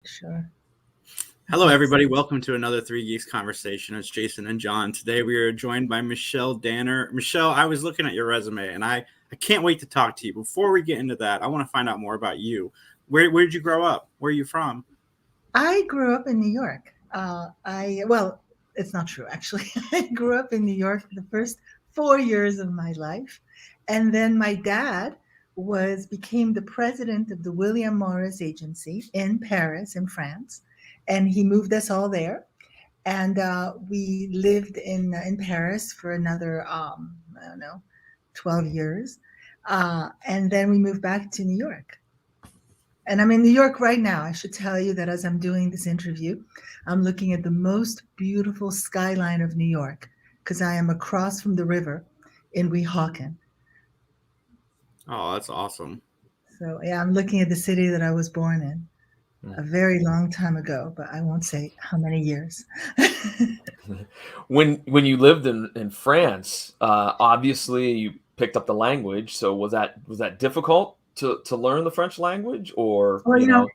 Sure. Hello, everybody. Welcome to another Three Geeks Conversation. It's Jason and John. Today we are joined by Michelle Danner. Michelle, I was looking at your resume, and I can't wait to talk to you. Before we get into that, I want to find out more about you. Where did you grow up? Where are you from? I grew up in New York. Well, it's not true, actually. I grew up in New York for the first 4 years of my life. And then my dad became the president of the William Morris Agency in Paris, in France. And he moved us all there. And we lived in Paris for another, I don't know, 12 years. And then we moved back to New York. And I'm in New York right now. I should tell you that as I'm doing this interview, I'm looking at the most beautiful skyline of New York because I am across from the river in Weehawken. Oh, that's awesome. So, yeah, I'm looking at the city that I was born in a very long time ago, but I won't say how many years. When you lived in France, obviously you picked up the language. So was that difficult to learn the French language, or Well,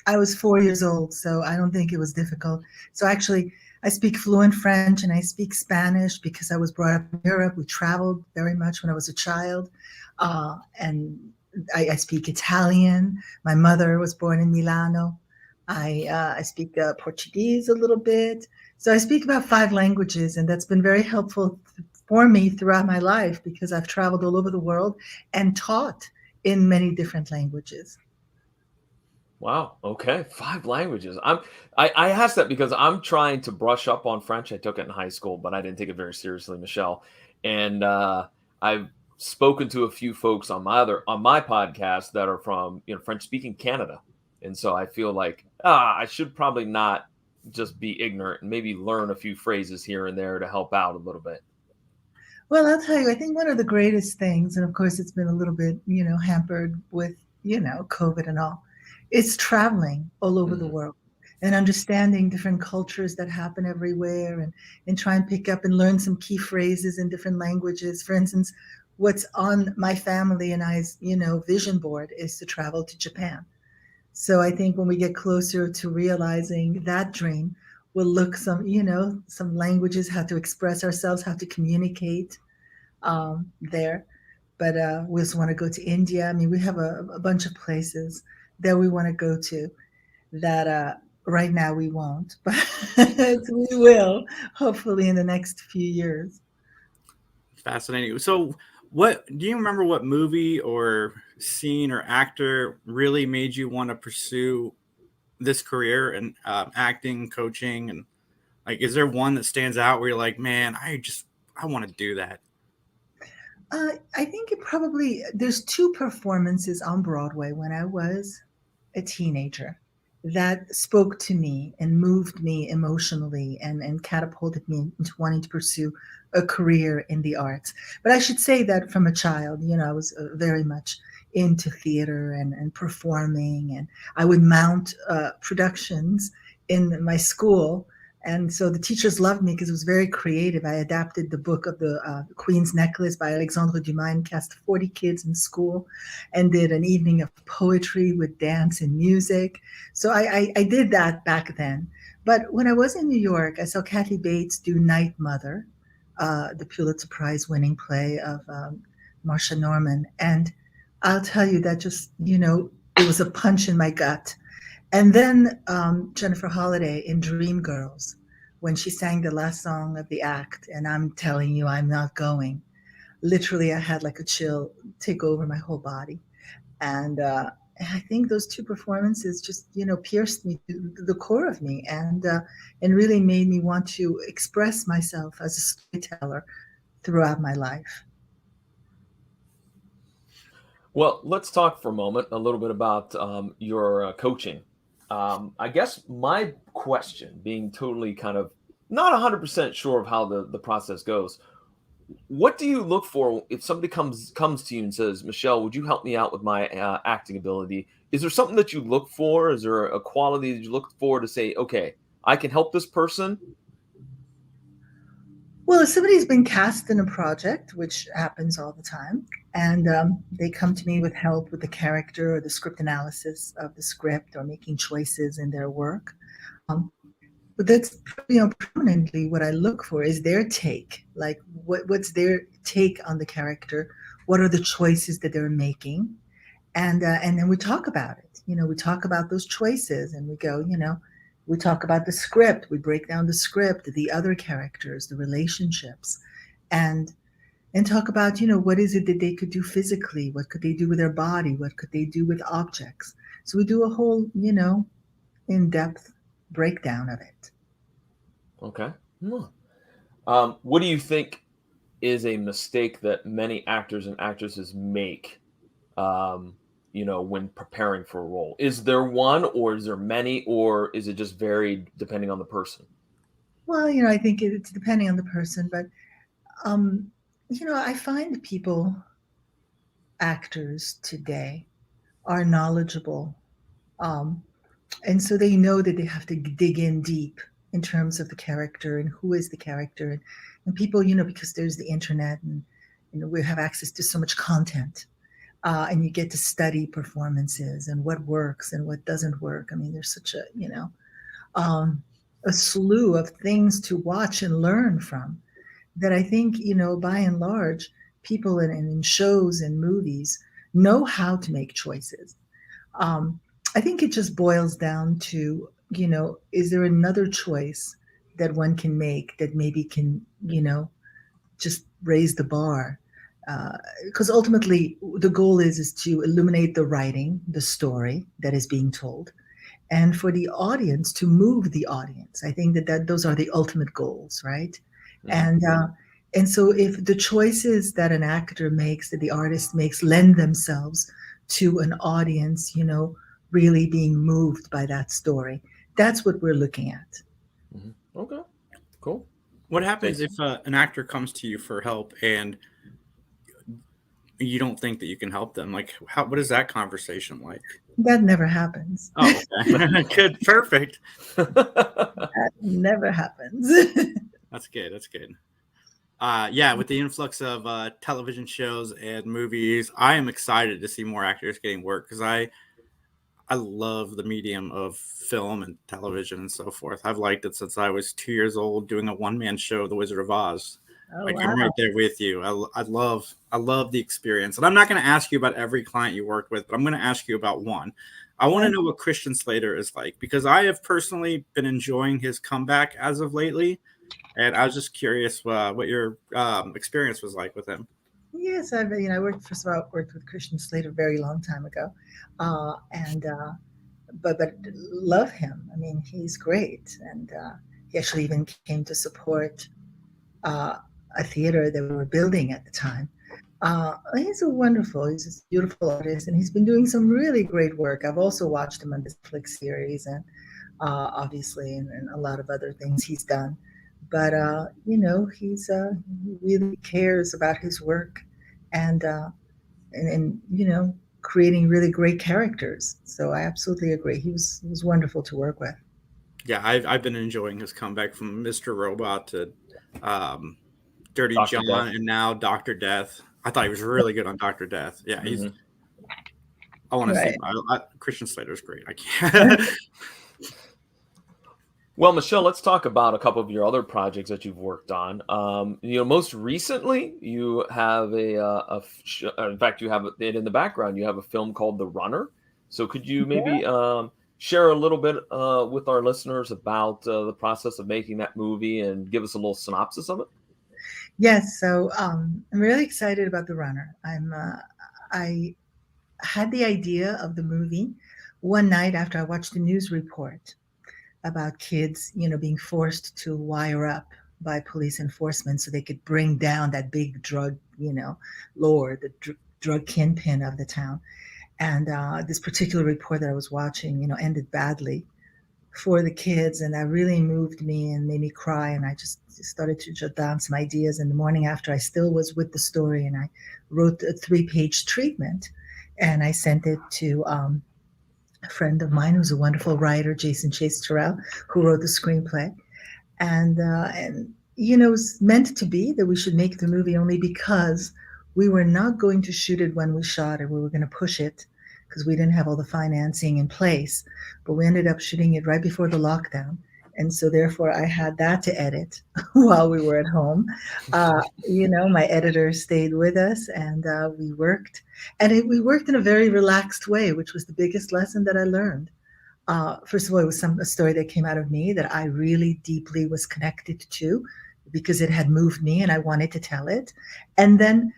I was 4 years old, so I don't think it was difficult. So actually, I speak fluent French and I speak Spanish because I was brought up in Europe. We traveled very much when I was a child. And I speak Italian. My mother was born in Milano. I speak Portuguese a little bit. So I speak about 5 languages, and that's been very helpful for me throughout my life because I've traveled all over the world and taught in many different languages. Wow. Okay. 5 languages. I asked that because I'm trying to brush up on French. I took it in high school, but I didn't take it very seriously, Michelle. And I've spoken to a few folks on my podcast that are from French speaking Canada. And so I feel like I should probably not just be ignorant and maybe learn a few phrases here and there to help out a little bit. Well, I'll tell you, I think one of the greatest things, and of course it's been a little bit, hampered with, COVID and all, is traveling all over the world and understanding different cultures that happen everywhere and try and pick up and learn some key phrases in different languages. For instance, what's on my family and I's, vision board is to travel to Japan. So I think when we get closer to realizing that dream, we'll look some languages, how to express ourselves, how to communicate there. But we also want to go to India. I mean, we have a bunch of places that we want to go to that right now we won't, but we will hopefully in the next few years. Fascinating. So, what do you remember? What movie or scene or actor really made you want to pursue this career and acting, coaching, and is there one that stands out where you're like, man, I want to do that? I think there's 2 performances on Broadway when I was a teenager that spoke to me and moved me emotionally and catapulted me into wanting to pursue a career in the arts. But I should say that from a child, I was very much into theater and performing, and I would mount productions in my school. And so the teachers loved me because it was very creative. I adapted the book of the Queen's Necklace by Alexandre Dumas and cast 40 kids in school and did an evening of poetry with dance and music. So I did that back then. But when I was in New York, I saw Kathy Bates do Night Mother, the Pulitzer Prize winning play of Marsha Norman. And I'll tell you that just, it was a punch in my gut. And then Jennifer Holliday in Dreamgirls, when she sang the last song of the act, and I'm telling you, I'm not going. Literally, I had like a chill take over my whole body. And I think those 2 performances just, pierced me to the core of me and really made me want to express myself as a storyteller throughout my life. Well, let's talk for a moment a little bit about your coaching. I guess my question, being totally kind of not 100% sure of how the process goes, what do you look for if somebody comes to you and says, Michelle, would you help me out with my acting ability? Is there something that you look for? Is there a quality that you look for to say, okay, I can help this person? Well, if somebody's been cast in a project, which happens all the time, and they come to me with help with the character or the script analysis of the script or making choices in their work. Um, but that's prominently what I look for is their take. Like what's their take on the character? What are the choices that they're making? And then we talk about it. We talk about those choices, and we go, we talk about the script. We break down the script, the other characters, the relationships, and and talk about, what is it that they could do physically? What could they do with their body? What could they do with objects? So we do a whole, in-depth breakdown of it. Okay. Hmm. What do you think is a mistake that many actors and actresses make, when preparing for a role? Is there one, or is there many, or is it just varied depending on the person? Well, I think it's depending on the person, but I find people, actors today, are knowledgeable, um, and so they know that they have to dig in deep in terms of the character and who is the character, and people, because there's the internet, and we have access to so much content, and you get to study performances and what works and what doesn't work. I mean, there's such um, a slew of things to watch and learn from that I think, by and large, people in shows and movies know how to make choices. Um, I think it just boils down to, is there another choice that one can make that maybe can, just raise the bar? Because ultimately, the goal is to illuminate the writing, the story that is being told, and for the audience to move the audience. I think that those are the ultimate goals, right? Mhm. And so if the choices that an actor makes, that the artist makes, lend themselves to an audience, really being moved by that story, that's what we're looking at. Mhm. Okay, cool. What happens if Jason? an actor comes to you for help and you don't think that you can help them? Like, what is that conversation like? That never happens. Oh, okay. Good. Perfect. That never happens. That's good. That's good. Yeah, with the influx of television shows and movies, I am excited to see more actors getting work because I love the medium of film and television and so forth. I've liked it since I was 2 years old, doing a one man show, The Wizard of Oz. Oh, Like, I'm right wow. there with you. I love the experience, and I'm not going to ask you about every client you worked with, but I'm going to ask you about one. I want to know what Christian Slater is like because I have personally been enjoying his comeback as of lately, and I was just curious what your experience was like with him. Yes, I worked, first of all, worked with Christian Slater a very long time ago, and but love him. I mean, he's great, and he actually even came to support uh, a theater that we were building at the time. He's a beautiful artist, and he's been doing some really great work. I've also watched him on this Netflix series, and obviously, and a lot of other things he's done. But he really cares about his work, and and creating really great characters. So I absolutely agree. He was wonderful to work with. Yeah, I've been enjoying his comeback from Mr. Robot to um, Dirty Dr. John, Death. and now Doctor Death. I thought he was really good on Doctor Death. Yeah, he's. Mhm. I want to see. Right. Christian Slater's great. I can't. Well, Michelle, let's talk about a couple of your other projects that you've worked on. Most recently, you have in fact, you have it in the background. You have a film called The Runner. So, could you maybe share a little bit with our listeners about the process of making that movie and give us a little synopsis of it? Yes. So I'm really excited about The Runner. I had the idea of the movie one night after I watched a news report about kids, being forced to wire up by police enforcement so they could bring down that big drug, lord, the drug kingpin of the town. And this particular report that I was watching, ended badly for the kids, and that really moved me and made me cry. And I just started to jot down some ideas. And the morning after, I still was with the story, and I wrote a 3-page treatment, and I sent it to a friend of mine who's a wonderful writer, Jason Chase Terrell, who wrote the screenplay. And it's meant to be that we should make the movie only because we were not going to shoot it when we shot it. We were going to push it because we didn't have all the financing in place. But we ended up shooting it right before the lockdown. And so therefore I had that to edit while we were at home. My editor stayed with us and we worked. And we worked in a very relaxed way, which was the biggest lesson that I learned. First of all, it was a story that came out of me that I really deeply was connected to because it had moved me and I wanted to tell it. And then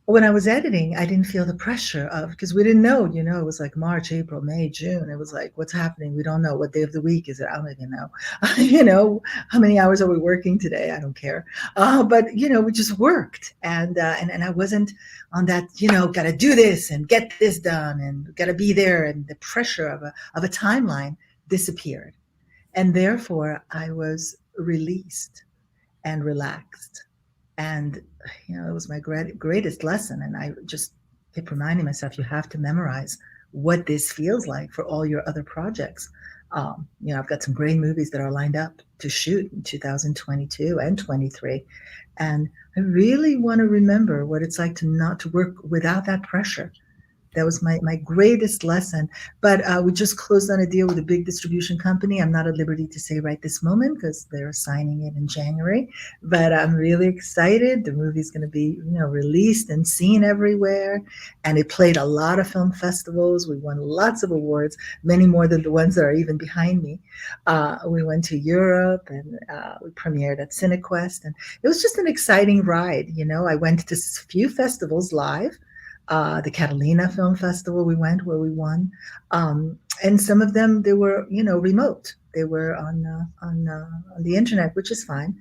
when I was editing, I didn't feel the pressure because we didn't know, it was like March, April, May, June. It was like, what's happening? We don't know. What day of the week is it? I don't even know. How many hours are we working today? I don't care. But we just worked. And I wasn't on that, got to do this and get this done and got to be there. And the pressure of a timeline disappeared. And therefore I was released and relaxed. And, it was my greatest lesson. And I just kept reminding myself, you have to memorize what this feels like for all your other projects. I've got some great movies that are lined up to shoot in 2022 and 23. And I really want to remember what it's like to not to work without that pressure. That was my greatest lesson. But we just closed on a deal with a big distribution company. I'm not at liberty to say right this moment because they're signing it in January. But I'm really excited. The movie's going to be, released and seen everywhere. And it played a lot of film festivals. We won lots of awards, many more than the ones that are even behind me. We went to Europe and we premiered at CineQuest. And it was just an exciting ride. I went to a few festivals live. The Catalina Film Festival we went where we won. And some of them, they were, remote. They were on the internet, which is fine.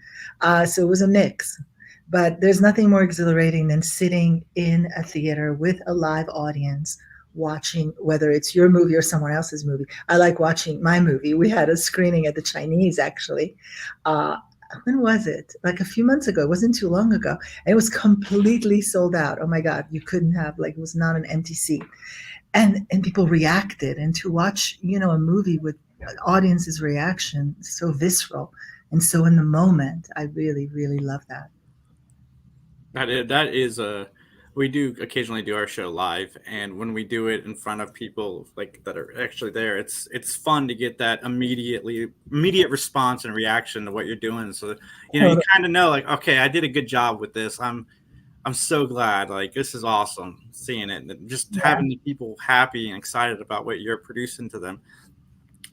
So it was a mix. But there's nothing more exhilarating than sitting in a theater with a live audience, watching, whether it's your movie or someone else's movie. I like watching my movie. We had a screening at the Chinese, actually. When was it? Like a few months ago. It wasn't too long ago. And it was completely sold out. Oh my God, you couldn't have, it was not an empty seat. And people reacted. And to watch, a movie with an audience's reaction, so visceral and so in the moment, I really, really love that. That is we do occasionally do our show live, and when we do it in front of people that are actually there, it's fun to get that immediate response and reaction to what you're doing. So you kind of know okay, I did a good job with this. I'm so glad. This is awesome seeing it and just having the people happy and excited about what you're producing to them.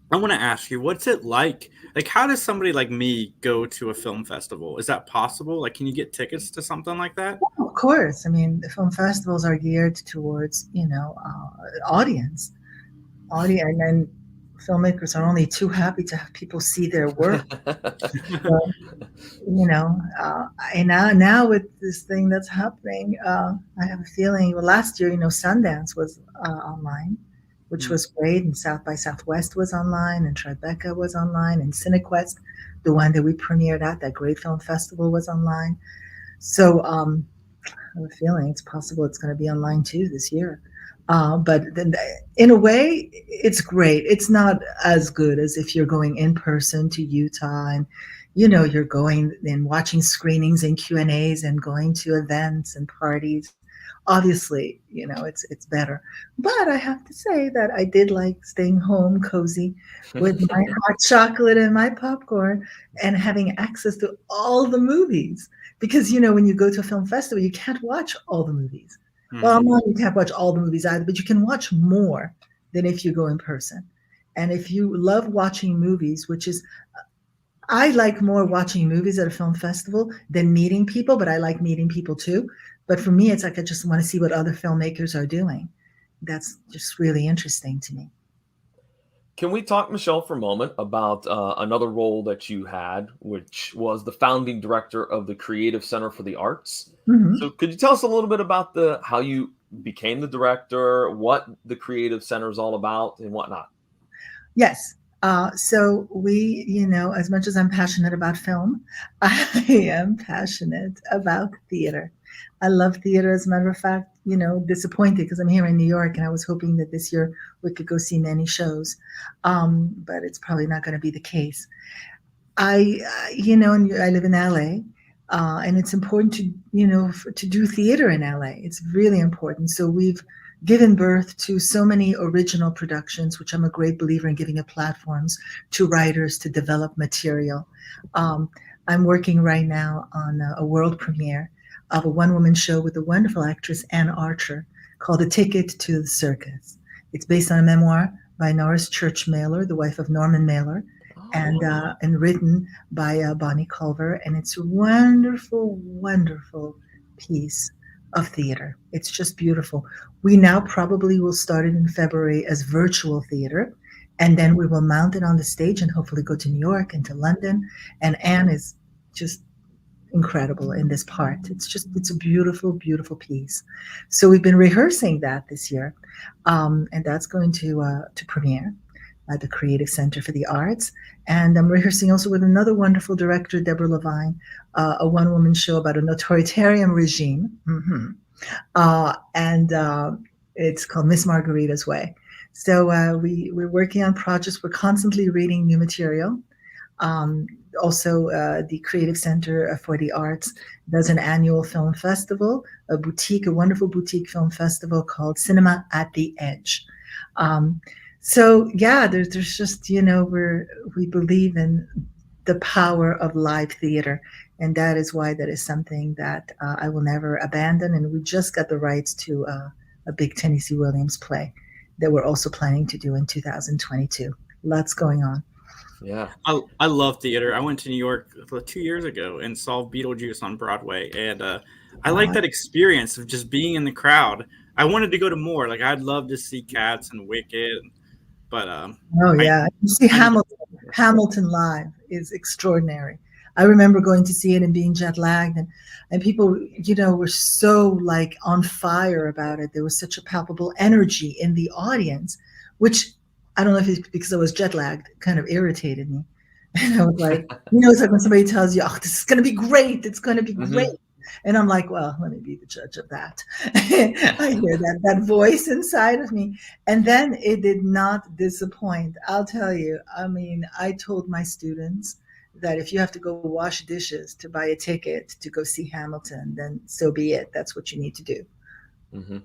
I want to ask you, what's it like? How does somebody like me go to a film festival? Is that possible? Can you get tickets to something like that? Of course. I mean, the film festivals are geared towards, audience. And then filmmakers are only too happy to have people see their work. So, and now with this thing that's happening, I have a feeling, last year, Sundance was online, which was great, and South by Southwest was online, and Tribeca was online, and CineQuest, the one that we premiered at, that great film festival, was online. So I have a feeling it's possible it's going to be online too this year. But then, in a way, it's great. It's not as good as if you're going in person to Utah and, you're going and watching screenings and Q&As and going to events and parties. Obviously, it's better. But I have to say that I did like staying home cozy with my hot chocolate and my popcorn and having access to all the movies. Because, when you go to a film festival, you can't watch all the movies. Mm-hmm. Well, you can't watch all the movies either, but you can watch more than if you go in person. And if you love watching movies, which is, I like more watching movies at a film festival than meeting people, but I like meeting people too. But for me, it's I just want to see what other filmmakers are doing. That's just really interesting to me. Can we talk, Michelle, for a moment about another role that you had, which was the founding director of the Creative Center for the Arts? Mm-hmm. So could you tell us a little bit about how you became the director, what the Creative Center is all about, and whatnot? Yes. So we, as much as I'm passionate about film, I am passionate about theater. I love theater. As a matter of fact, disappointed because I'm here in New York and I was hoping that this year we could go see many shows. But it's probably not going to be the case. and I live in LA, and it's important to, to do theater in LA. It's really important. So we've given birth to so many original productions, which I'm a great believer in giving platforms to writers to develop material. Um, I'm working right now on a world premiere of a one-woman show with the wonderful actress Ann Archer called A Ticket to the Circus. It's based on a memoir by Norris Church Mailer, the wife of Norman Mailer, Oh, and written by Bonnie Culver, and it's a wonderful, wonderful piece of theater. It's just beautiful. We now probably will start it in February as virtual theater, and then we will mount it on the stage and hopefully go to New York and to London. And Anne is just incredible in this part. It's a beautiful, beautiful piece. So we've been rehearsing that this year, and that's going to premiere at the Creative Center for the Arts. And I'm rehearsing also with another wonderful director, Deborah Levine, a one-woman show about an authoritarian regime. And it's called Miss Margarita's Way. So we're working on projects. We're constantly reading new material. Also, the Creative Center for the Arts does an annual film festival, a wonderful boutique film festival called Cinema at the Edge. So yeah, there's just, we believe in the power of live theater, and that is why that is something that I will never abandon. And we just got the rights to a big Tennessee Williams play that we're also planning to do in 2022. Lots going on. yeah. I love theater. I went to New York 2 years ago and saw Beetlejuice on Broadway, and I like that experience of just being in the crowd. I wanted to go to more. Like, I'd love to see Cats and Wicked, but Oh yeah, you see Hamilton live is extraordinary. I remember going to see it and being jet lagged, and people, were so like on fire about it. There was such a palpable energy in the audience, which I don't know if it's because I was jet lagged, kind of irritated me. And I was like, it's like when somebody tells you, "Oh, this is going to be great. It's going to be great." And I'm like, well, let me be the judge of that. I hear that voice inside of me. And then it did not disappoint. I'll tell you. I mean, I told my students that if you have to go wash dishes to buy a ticket to go see Hamilton, then so be it. That's what you need to do. Mm-hmm.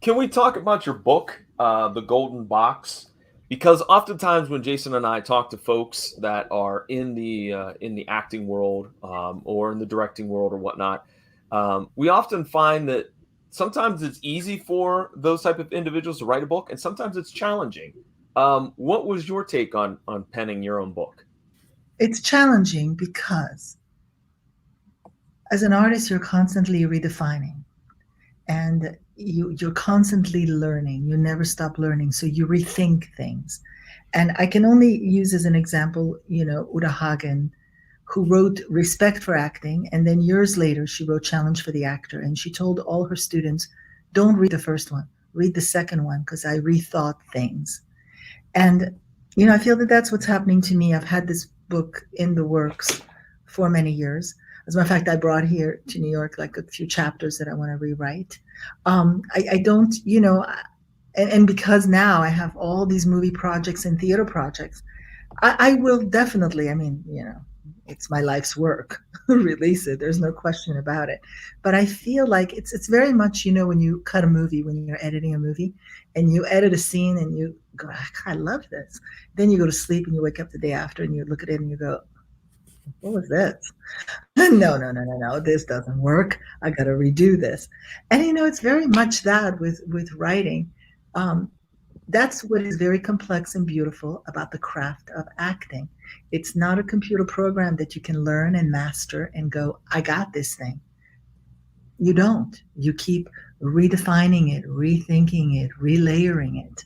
Can we talk about your book, The Golden Box? Because oftentimes when Jason and I talk to folks that are in the acting world or in the directing world or whatnot, we often find that sometimes it's easy for those type of individuals to write a book, and sometimes it's challenging. What was your take on penning your own book? It's challenging because as an artist, you're constantly redefining, and you're constantly learning. You never stop learning, so you rethink things. And I can only use as an example, Uta Hagen, who wrote Respect for Acting, and then years later she wrote Challenge for the Actor, and she told all her students, don't read the first one, read the second one, because I rethought things. And I feel that that's what's happening to me. I've had this book in the works for many years. As a matter of fact, I brought here to New York like a few chapters that I want to rewrite. I don't, and because now I have all these movie projects and theater projects, I will definitely, it's my life's work, release it. There's no question about it. But I feel like it's very much, when you cut a movie, when you're editing a movie and you edit a scene and you go, I love this. Then you go to sleep and you wake up the day after and you look at it and you go, what was this? No, this doesn't work. I got to redo this. And, it's very much that with writing. That's what is very complex and beautiful about the craft of acting. It's not a computer program that you can learn and master and go, I got this thing. You don't. You keep redefining it, rethinking it, relayering it.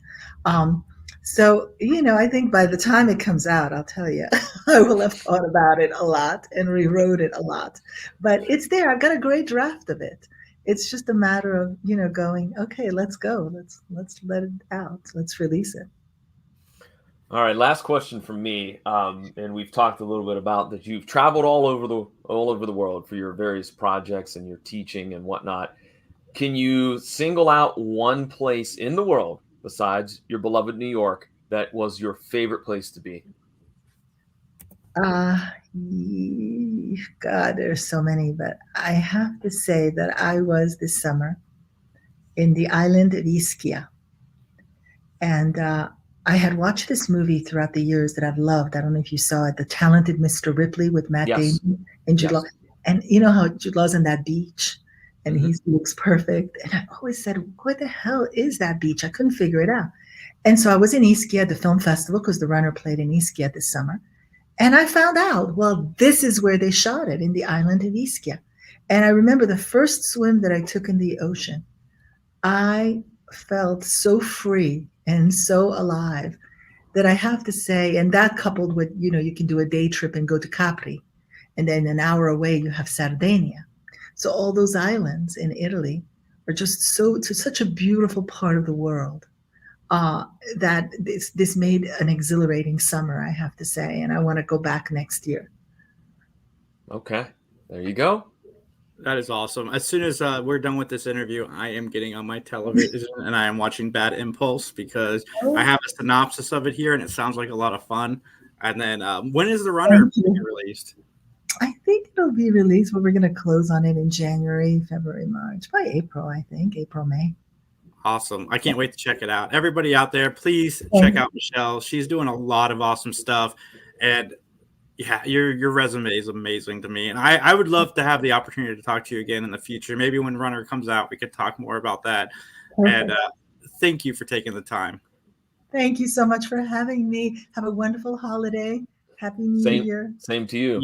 So, I think by the time it comes out, I'll tell you, I will have thought about it a lot and rewrote it a lot. But it's there. I've got a great draft of it. It's just a matter of, going, okay, let's go. Let's let it out. Let's release it. All right, last question from me. And we've talked a little bit about that you've traveled all over the world for your various projects and your teaching and whatnot. Can you single out one place in the world besides your beloved New York that was your favorite place to be? God, there's so many, but I have to say that I was this summer in the island of Ischia. And I had watched this movie throughout the years that I've loved. I don't know if you saw it, The Talented Mr. Ripley with Matt Yes. Damon and Jude Law. Yes. And you know how Jude Law's on that beach and Mhm. he looks perfect. And I always said, what the hell is that beach? I couldn't figure it out. And so I was in Ischia at the film festival because the runner played in Ischia this summer. And I found out, well, this is where they shot it, in the island of Ischia. And I remember the first swim that I took in the ocean, I felt so free and so alive that I have to say, and that coupled with, you can do a day trip and go to Capri, and then an hour away you have Sardinia. So all those islands in Italy are just such a beautiful part of the world. That this made an exhilarating summer, I have to say, and I want to go back next year. Okay, there you go. That is awesome. As soon as we're done with this interview, I am getting on my television and I am watching Bad Impulse because I have a synopsis of it here and it sounds like a lot of fun. And then when is the runner released? I think it'll be released, but we're going to close on it in January, February, March, by April, I think, April, May. Awesome. I can't wait to check it out. Everybody out there, please check out Michelle. She's doing a lot of awesome stuff. And yeah, your resume is amazing to me. And I would love to have the opportunity to talk to you again in the future. Maybe when Runner comes out, we could talk more about that. Perfect. And thank you for taking the time. Thank you so much for having me. Have a wonderful holiday. Happy New Year. Same to you.